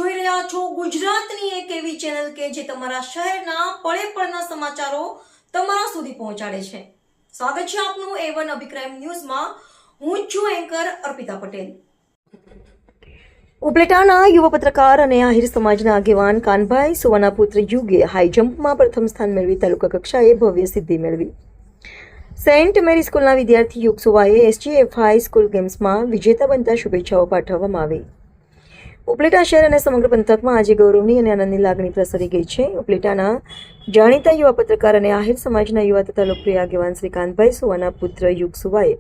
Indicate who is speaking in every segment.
Speaker 1: જોઈ રહ્યા છો ગુજરાતની એક એવી ચેનલ કે જે તમારા શહેરના પળે પળના સમાચારો તમારા સુધી પહોંચાડે છે। સ્વાગત છે આપનું A1 અભિક્રાઇમ ન્યૂઝમાં। હું છું એન્કર અર્પિતા પટેલ। ઉપલેટાના યુવા પત્રકાર અને આહિર સમાજના આગેવાન કાનભાઈ સુવાના પુત્ર યુગે હાઈ જમ્પમાં પ્રથમ સ્થાન મેળવી તાલુકા કક્ષાએ ભવ્ય સિદ્ધિ મેળવી। સેન્ટ મેરી સ્કૂલના વિદ્યાર્થી યુગ સુવાએ SGF હાઈ સ્કૂલ ગેમ્સમાં વિજેતા બનતા શુભેચ્છાઓ પાઠવવામાં આવી। ઉપલેટા શહેર અને સમગ્ર પંથકમાં આજે ગૌરવની અને આનંદની લાગણી પ્રસરી ગઈ છે। ઉપલેટાના જાણીતા યુવા પત્રકાર અને આહિર સમાજના યુવા તથા લોકપ્રિય આગેવાન શ્રી કાનભાઈ સુવાના પુત્ર યુગ સુવાએ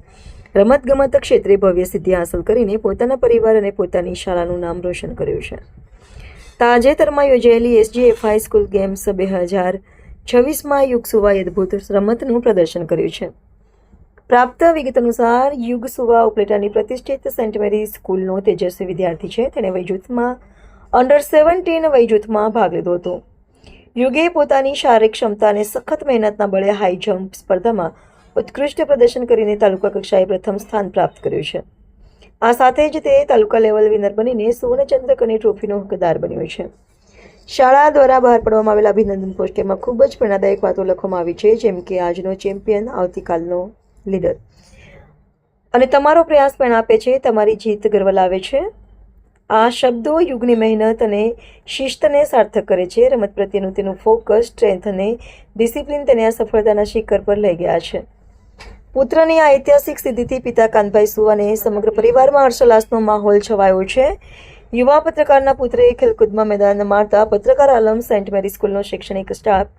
Speaker 1: રમતગમત ક્ષેત્રે ભવ્ય સિદ્ધિ હાંસલ કરીને પોતાના પરિવાર અને પોતાની શાળાનું નામ રોશન કર્યું છે। તાજેતરમાં યોજાયેલી SGF હાઈ સ્કૂલ ગેમ્સ 2026માં યુગ સુવાએ અદ્ભુત રમતનું પ્રદર્શન કર્યું છે। પ્રાપ્ત વિગત અનુસાર યુગ સુવા ઉપલેટાની પ્રતિષ્ઠિત સેન્ટ મેરી સ્કૂલનો તેજસ્વી વિદ્યાર્થી છે। તેણે વયજૂથમાં અંડર 17 વયજૂથમાં ભાગ લીધો હતો। યુગે પોતાની શારીરિક ક્ષમતા અને સખત મહેનતના બળે હાઈ જમ્પ સ્પર્ધામાં ઉત્કૃષ્ટ પ્રદર્શન કરીને તાલુકા કક્ષાએ પ્રથમ સ્થાન પ્રાપ્ત કર્યું છે। આ સાથે જ તે તાલુકા લેવલ વિનર બનીને સુવર્ણચંદ્રક અને ટ્રોફીનો હકદાર બન્યો છે। શાળા દ્વારા બહાર પાડવામાં આવેલા અભિનંદન પોસ્ટરમાં ખૂબ જ પ્રેરણાદાયક વાતો લખવામાં આવી છે, જેમ કે આજનો ચેમ્પિયન આવતીકાલનો લીડર અને તમારો પ્રયાસ પણ આપે છે, તમારી જીત ગર્વ લાવે છે। આ શબ્દો યુગની મહેનત અને શિસ્તને સાર્થક કરે છે। રમત પ્રત્યેનું તેનું ફોકસ, સ્ટ્રેન્થ અને ડિસિપ્લિન તેને આ સફળતાના શિખર પર લઈ ગયા છે। પુત્રની આ ઐતિહાસિક સિદ્ધિથી પિતા કાનભાઈ સુવાને સમગ્ર પરિવારમાં હર્ષોલ્લાસનો માહોલ છવાયો છે। યુવા પત્રકારના પુત્રે ખેલકૂદમાં મેદાન મારતા પત્રકાર આલમ, સેન્ટ મેરી સ્કૂલનો શૈક્ષણિક સ્ટાફ,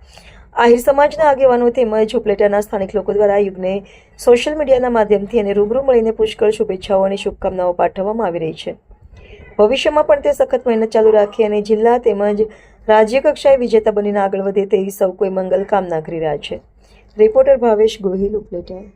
Speaker 1: આહિર સમાજના આગેવાનો તેમજ ઉપલેટાના સ્થાનિક લોકો દ્વારા યુગને સોશિયલ મીડિયાના માધ્યમથી અને રૂબરૂ મળીને પુષ્કળ શુભેચ્છાઓ અને શુભકામનાઓ પાઠવવામાં આવી રહી છે। ભવિષ્યમાં પણ તે સખત મહેનત ચાલુ રાખે અને જિલ્લા તેમજ રાજ્ય કક્ષાએ વિજેતા બનીને આગળ વધે તેવી સૌ કોઈ મંગલ કામના કરી રહ્યા છે। રિપોર્ટર ભાવેશ ગોહિલ, ઉપલેટા।